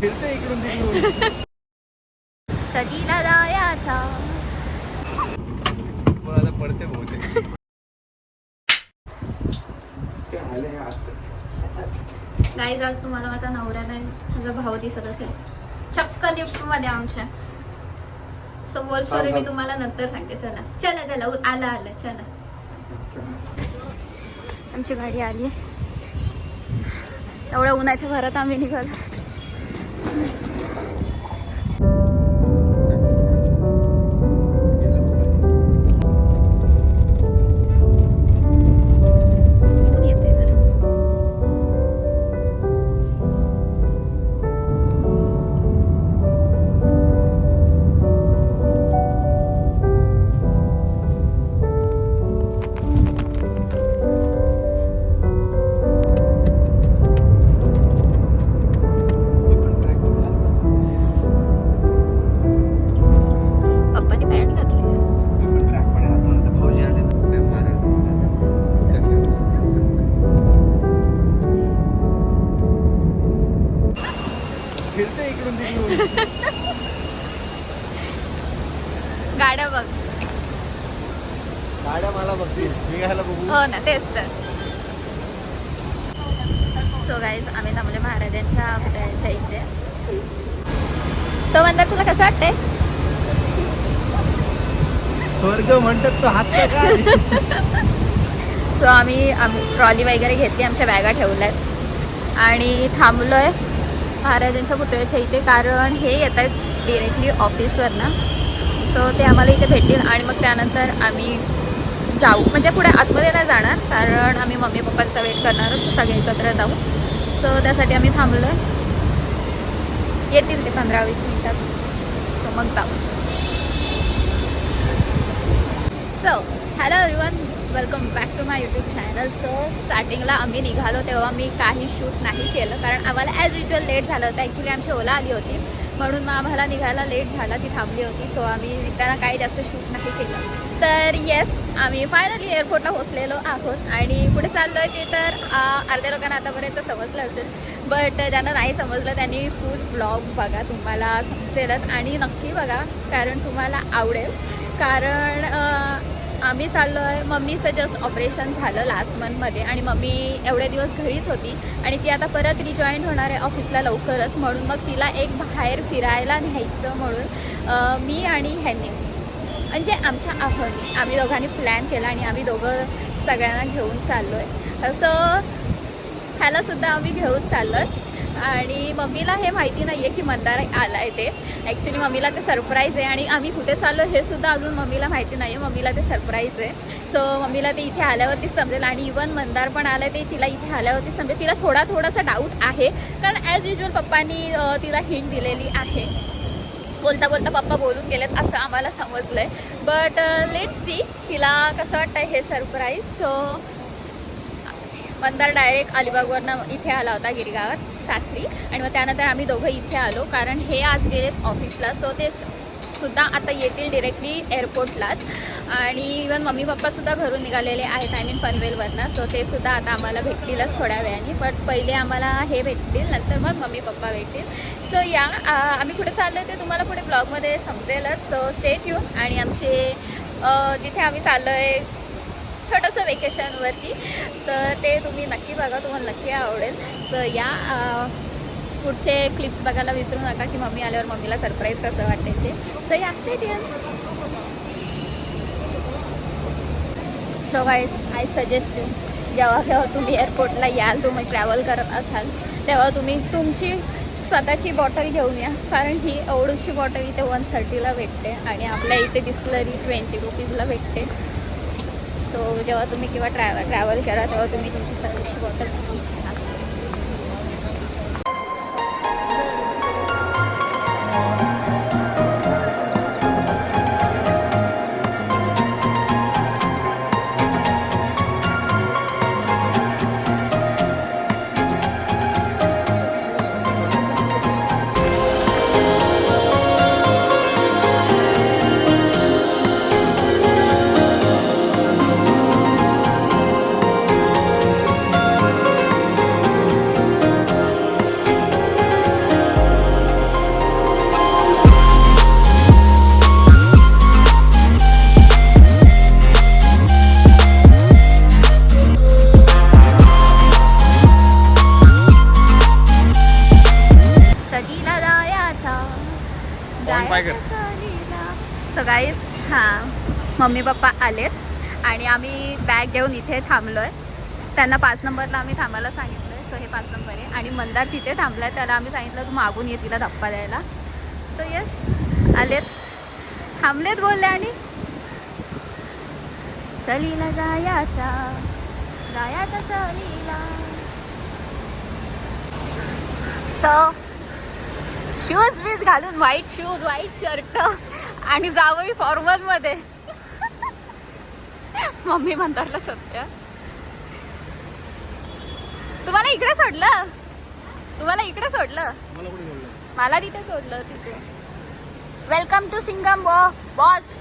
फिरते इकडून तिकडून. सगळीला जायचा मला पडते बहुतेक. गाईज आज तुम्हाला माझा नवरा नाही माझा भाऊ दिसत असेल चक्क लिफ्ट मध्ये आमच्या. सो बोल स्टोरी मी तुम्हाला नंतर सांगते. चला चला चला आला आला चला. आमची गाडी आली. एवढ्या उन्हाच्या भरात आम्ही निघालो. फिरते इकडून तिकडून. गाड्या बघ. गाड्या मला बघतील मी घ्यायला बघू. हो ना तेच तर. सो गाईज आम्ही थांबले महाराजांच्या पुतळ्याच्या इथे. सो मंदार तुला कसं वाटतंय? स्वर्ग म्हणतात तो हाच काय. सो आम्ही ट्रॉली वगैरे घेतली आमच्या बॅगा ठेवल्यात आणि थांबलोय महाराजांच्या पुतळ्याच्या इथे कारण हे येत आहेत डिरेक्टली ऑफिसवरनं. सो ते आम्हाला इथे भेटतील आणि मग त्यानंतर आम्ही जाऊ म्हणजे पुढे आतमध्ये नाही जाणार कारण आम्ही मम्मी पप्पांचा वेट करणारच सगळे एकत्र जाऊ. सो त्यासाठी आम्ही थांबलो आहे. येतील ते 15-20 मिनिटात. सो मग जाऊ. So hello everyone welcome back to my YouTube channel. So स्टार्टिंगला आम्ही निघालो तेव्हा मी काही शूट नाही केलं कारण आम्हाला ॲज युजल लेट झालं होतं. ॲक्च्युली आमची ओला आली होती म्हणून मग आम्हाला निघायला लेट झाला. ती थांबली होती. सो आम्ही निघताना काही जास्त शूट नाही केलं. तर येस आम्ही फायनली एअरपोर्टला पोचलेलो आहोत आणि पुढे चाललो आहे. ते तर अर्ध्या लोकांना आतापर्यंत समजलं असेल बट ज्यांना नाही समजलं त्यांनी फुल ब्लॉग बघा तुम्हाला समजेलच आणि नक्की बघा कारण तुम्हाला आवडेल. कारण आम्ही चाललो आहे. मम्मीचं जस्ट ऑपरेशन झालं लास्ट मंथमध्ये आणि मम्मी एवढे दिवस घरीच होती आणि ती आता परत रिजॉईन होणार आहे ऑफिसला लवकरच. म्हणून मग तिला एक बाहेर फिरायला न्यायचं म्हणून मी आणि ह्यांनी म्हणजे आमच्या आम्ही दोघांनी प्लॅन केला आणि आम्ही दोघं सगळ्यांना घेऊन चाललो आहे. असं ह्यालासुद्धा आम्ही घेऊन चाललो आहे आणि मम्मीला हे माहिती नाही आहे की मंदार आला आहे ते. ॲक्च्युली मम्मीला ते सरप्राईज आहे आणि आम्ही कुठे चाललो हे सुद्धा अजून मम्मीला माहिती नाही आहे. मम्मीला ते सरप्राईज आहे. सो मम्मीला ते इथे आल्यावरती समजेल आणि इवन मंदार पण आलं ते तिला इथे आल्यावरती समजेल. तिला थोडासा डाऊट आहे कारण ॲज युजल पप्पांनी तिला हिंट दिलेली आहे. बोलता बोलता पप्पा बोलून गेलेत असं आम्हाला समजलं आहे. बट लेट्स सी तिला कसं वाटतं हे सरप्राईज. सो मंदार डायरेक्ट अलिबागवरनं इथे आला होता गिरगावात सासरी आणि मग त्यानंतर आम्ही दोघं इथे आलो कारण हे आज गेलेत ऑफिसला. सो ते सुद्धा आता येतील डिरेक्टली एअरपोर्टलाच आणि इवन मम्मी पप्पासुद्धा घरून निघालेले आहेत आय मीन पनवेलवरनं. सो ते सुद्धा आता आम्हाला भेटतीलच थोड्या वेळाने बट पहिले आम्हाला हे भेटतील नंतर मग मम्मी पप्पा भेटतील. सो या आम्ही कुठे चाललो आहे ते तुम्हाला पुढे ब्लॉगमध्ये समजेलच. सो स्टे ट्यून आणि आमचे जिथे आम्ही चाललो आहे छोटंसं वेकेशनवरती तर ते तुम्ही नक्की बघा तुम्हाला नक्की आवडेल. सो या पुढचे क्लिप्स बघायला विसरू नका की मम्मी आल्यावर मम्मीला सरप्राईज कसं वाटेल ते. सो या stay tune. So I suggest जेव्हा केव्हा तुम्ही एअरपोर्टला याल तुम्ही ट्रॅव्हल करत असाल तेव्हा तुम्ही तुमची स्वतःची बॉटल घेऊन या कारण ही एवढीशी बॉटल इथे 130ला भेटते आणि आपल्या इथे बिस्लरी 20 रुपीजला भेटते. सो जेव्हा तुम्ही किंवा ट्रॅव्हल करा तेव्हा तुम्ही तुमची स्वतःची बॉटल घ्या. बाय कर. सो गाईज हां मम्मी पप्पा आलेत आणि आम्ही बॅग घेऊन इथे थांबलो आहे. त्यांना 5 नंबरला आम्ही थांबायला सांगितलं आहे. सो हे 5 नंबर आहे आणि मंदार तिथे थांबला आहे. त्याला आम्ही सांगितलं तू मागून ये तिला धप्पा द्यायला. सो येस आलेत थांबलेत बोलले आणि सहलीला जायचा सहलीला. सो शूज बीज घालून व्हाईट शूज व्हाईट शर्ट आणि जावई फॉर्मल मध्ये मम्मी म्हणतातला शोधते. तुम्हाला इकडे सोडलं मला तिथे सोडलं तिथे. Welcome to Singham boss.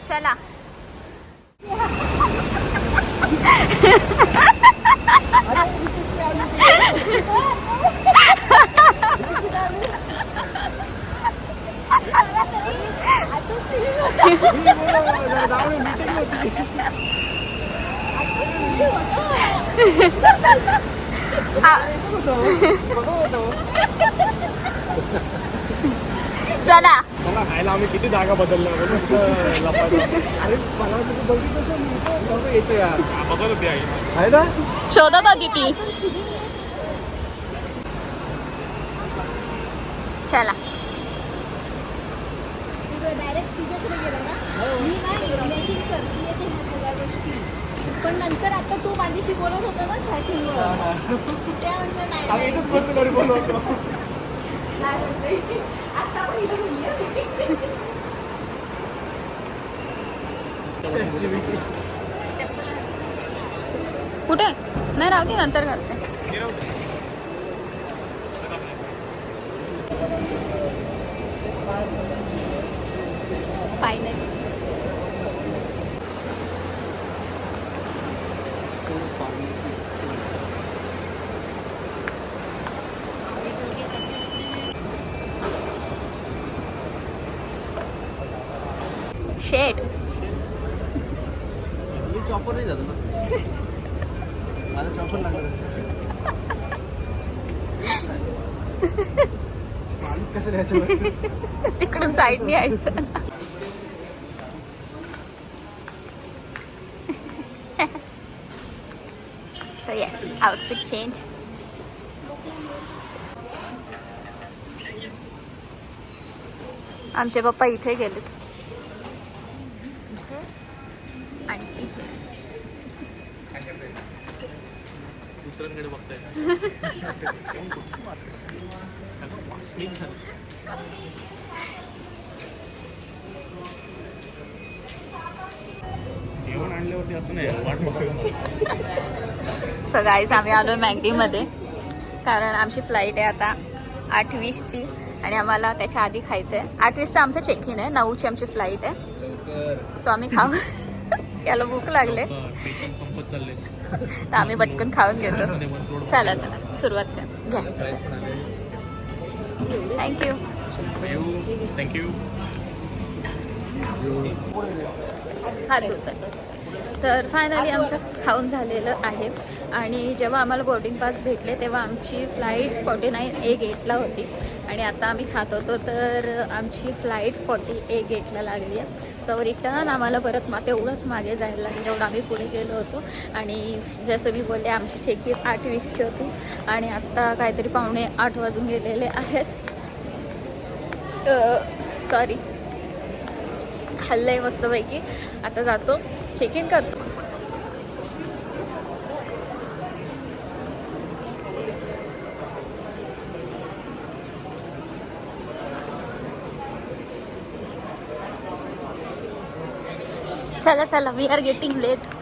चला चला खायला आम्ही किती जागा बदलल्या. अरे मला बघितलं येतं यार बघत होती आई आहे ना शोधत होती ती. चला डायरेक्ट तुझ्याकडे गेला ना. मी नाही इमॅजिन करते ते ह्या सगळ्या गोष्टी. पण नंतर आता तू माझ्याशी बोलत होता ना चॅटिंगवर त्यानंतर नाही आम्ही इथंच बसून गाडी बोलवतो. काय म्हणते आता पहिलं बोलली. कुठे नाही राहू दे नंतर घालते. फायनली शेट चॉपर नाही जातो ना माझा चॉपर लागला माणूस कसं द्यायचं तिकडून साईडने यायचं. So yeah, outfit change. आमचे पप्पा इथे गेलेत आणि इथे. दुसऱ्यांकडे बघताय जेवण आणल्यावरती असं नाही वाट बघतोय. सो गाईज आम्ही आलो मॅगडीमध्ये कारण आमची फ्लाईट आहे आता 8:20ची आणि आम्हाला त्याच्या आधी खायचं आहे. 8:20चं आमचं चेक इन आहे, 9ची आमची फ्लाईट आहे. सो आम्ही खाऊ याला भूक लागले संपत चालले तर आम्ही पटकन खाऊन घेतो. चला चला सुरुवात कर घ्या. थँक्यू. थँक्यू. हात धुतोय. तर फायनली आमचं खाऊन झालेलं आहे आणि जेव्हा आम्हाला बोर्डिंग पास भेटले तेव्हा आमची फ्लाईट 49A गेटला होती आणि आता आम्ही खात होतो तर आमची फ्लाईट 40A गेटला लागली आहे. सो रिटर्न आम्हाला परत तेवढंच मागे जायला लागलं जेवढं आम्ही पुढे गेलो होतो. आणि जसं मी बोलले आमची चेकिंग 8:20ची होती आणि आत्ता काहीतरी 7:45 वाजून गेलेले आहेत. सॉरी खाल्लं आहे मस्तपैकी. आता जातो चेक इन करतो. चला चला we are getting late.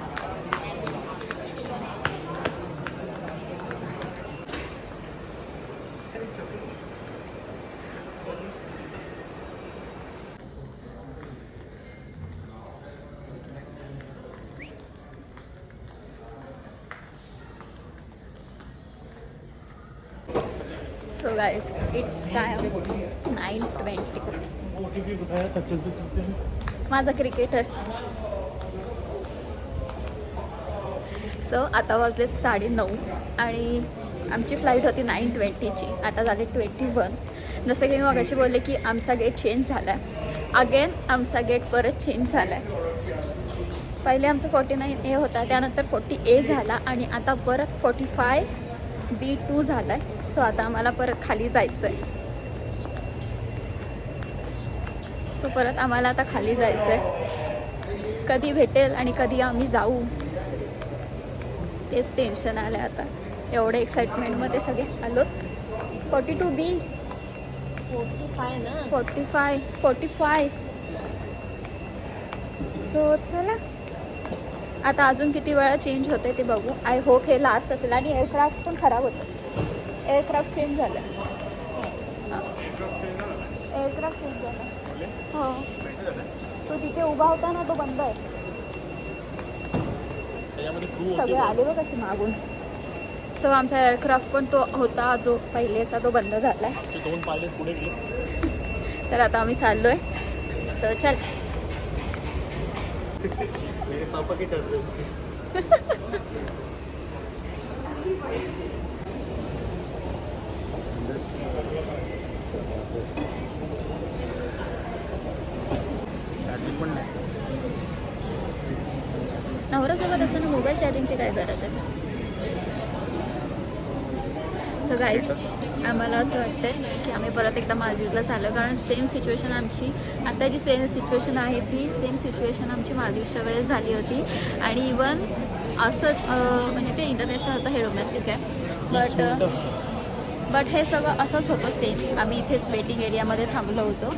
So guys, it's time 9:20. माझा क्रिकेटर. सो आता वाजलेत 9:30 आणि आमची फ्लाईट होती 9:20ची, आता झाली 21. जसं की मी मगाशी बोलले की आमचा गेट चेंज झाला आहे. अगेन आमचा गेट परत चेंज झाला आहे. पहिले आमचा 49A होता, त्यानंतर 40A झाला आणि आता परत 45B2 झाला आहे. सो आता आम्हाला परत खाली जायचं आहे. सो परत आम्हाला आता खाली जायचं आहे. कधी भेटेल आणि कधी आम्ही जाऊ तेच टेन्शन आलं आहे आता. एवढे एक्साइटमेंटमध्ये सगळे आलो. 42B 45 ना. 45. सो चला आता अजून किती वेळा चेंज होते ते बघू. आय होप हे लास्ट असेल. आणि एअरक्राफ्ट पण खराब होतं. एअरक्राफ्ट चेंज झालं. एअरक्राफ्ट चेंज झाला. हो, तो तिथे उभा होता ना, तो बंद आहे. सगळे आले बघ कसे मागून. सो आमचा एअरक्राफ्ट पण तो होता जो पहिलेचा, तो बंद झाला आहे. 2 पायलट पुढे गेले. तर आता आम्ही चाललो आहे. सो चल. मेरे पापा की तरफ नवऱ्यासोबत असताना मोबाईल चार्जिंगची काय गरज आहे. सो गाईज आम्हाला असं वाटतं की आम्ही परत एकदा मालदीवला चाललो, कारण सेम सिच्युएशन आमची आता जी सेम सिच्युएशन आहे ती सेम सिच्युएशन आमची मालदीवच्या वेळेस झाली होती. आणि इवन असंच म्हणजे ते इंटरनॅशनल होतं, हे डोमेस्टिक आहे. बट हे सगळं असंच होतं सेम. आम्ही इथेच वेटिंग एरियामध्ये थांबलो होतो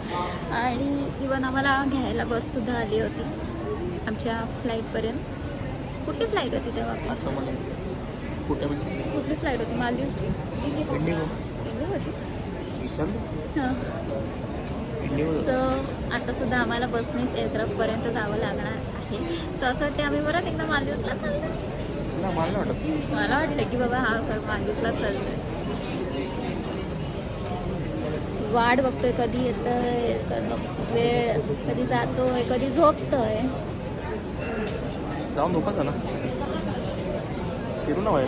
आणि इवन आम्हाला घ्यायला बससुद्धा आली होती आमच्या फ्लाईटपर्यंत. कुठली फ्लाईट होती तेव्हा? कुठली फ्लाईट होती? मालदीवची इंडिगो होती. हां. सो आता सुद्धा आम्हाला बसनेच एअरक्राफ्टपर्यंत जावं लागणार आहे. सो असं वाटते आम्ही परत एकदा मालदीवला चाललो. मला वाटतं की बाबा हा सर मालदीवला चाललो आहे. वाट बघतोय कधी येतोय, वेळ कधी जातोय, कधी झोपतोय. जाऊन झोपा ना, फिरू ना बाहेर.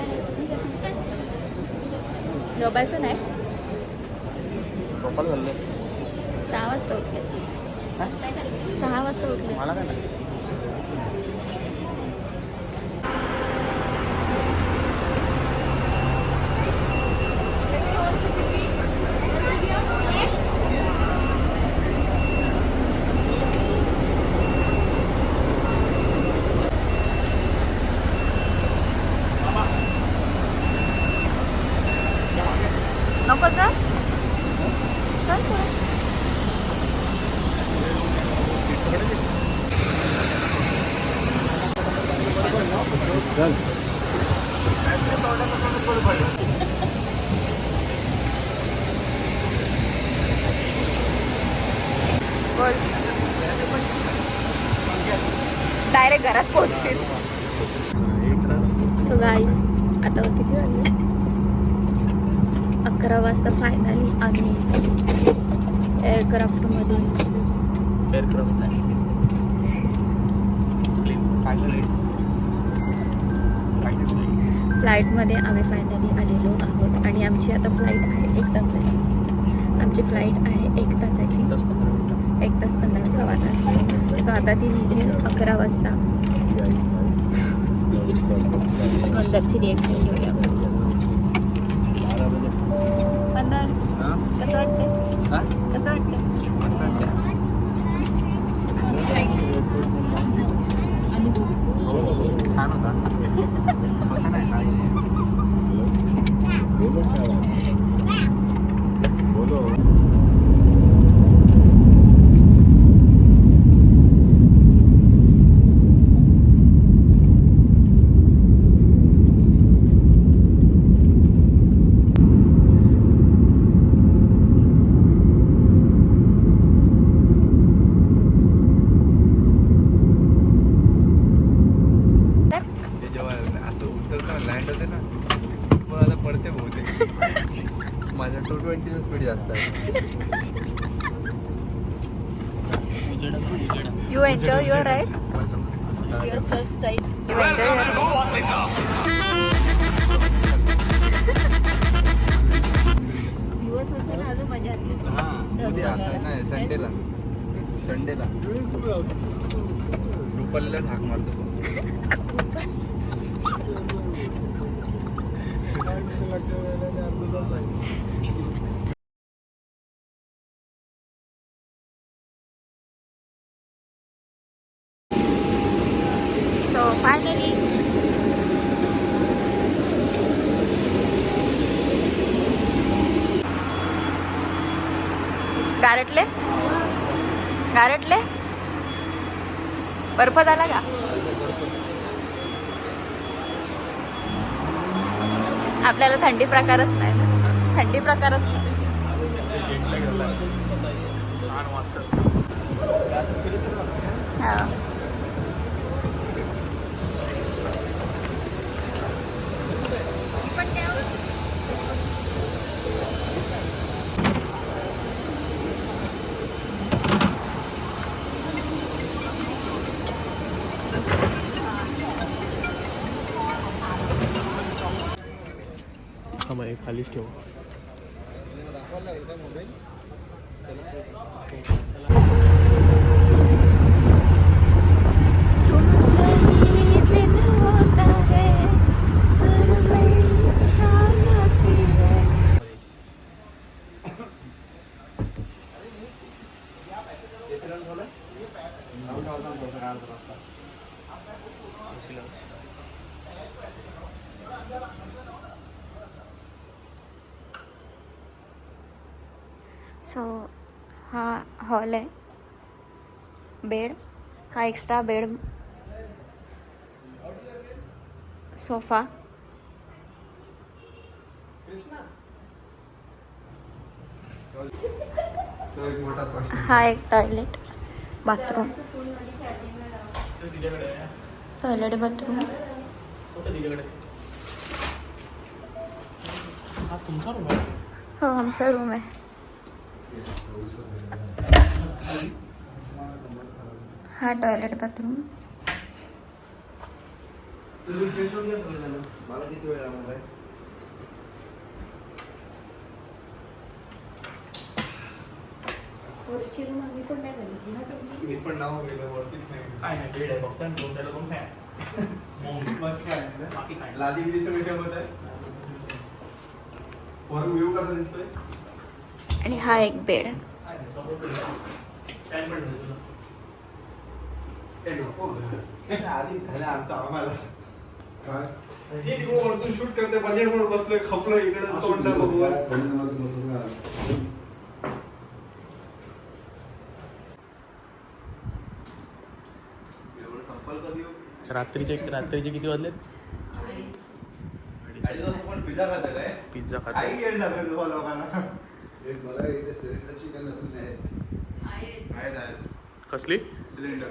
झोपायचं नाही. झोपायला झालं 6 वाजता उठले. 6 वाजता उठले. मला काय नाही. नको सर. चल चल. डायरेक्ट घरात पोहोचशील. सो गाईज आता किती वाजले? 11 वाजता फायनली आम्ही एअरक्राफ्टमध्ये फ्लाईटमध्ये आम्ही फायनली आलेलो आहोत. आणि आमची आता फ्लाईट आहे 1 तासाची. आमची फ्लाईट आहे 1 तासाची. 1 तास 15 सव्वा तास. सो आता ती निघेल 11 वाजता. नंतरची रिॲक्शन घेऊया. पंधर कसं वाटतं? कसं वाटतं? छान होता. लँड होते ना, पण आता पडते बहुतेक. माझ्या 220चं स्पीड जास्त आहे. You enjoy your ride? Your first ride. You enjoy your ride? संडेला रुपालीला धाक मारतो सो फायनली गारटले बर्फ झाला का? आपल्याला थंडी प्रकारच नाही, थंडी प्रकारच नाही. हा. हा मग खालीच ठेव. तुमसे ही दिन होता है, सुर में शाम आती है. सो हा हॉल आहे. बेड, हा एक्स्ट्रा बेड, सोफा, हा एक टॉयलेट, बाथरूम, टॉयलेट बाथरूम. हा तुमचा रूम आहे? हो आमचा रूम आहे. हा टॉयलेट बाथरूम. मला किती वेळ लागणार आहे? मी पण नाव गेलं वरतीच नाही. काय नाही, बेड आहे फक्त आणि त्याला कोण काय बाकी काय लादी कितीचं मीडियम होत आहे? वरून व्ह्यू कसा दिसतोय? आणि हा एक बेड. आधी झालं आमचं आम्हाला वरतून शूट करते बजेट म्हणून बसलोय खपलो इकडे तोंडला बघून. रात्रीचे किती वाजले? 2:30 वाजता पण पिझ्झा खाता काय? पिझ्झा खातो. काही येईल ना तुम्हाला लोकांना. कसली? सिलेंडर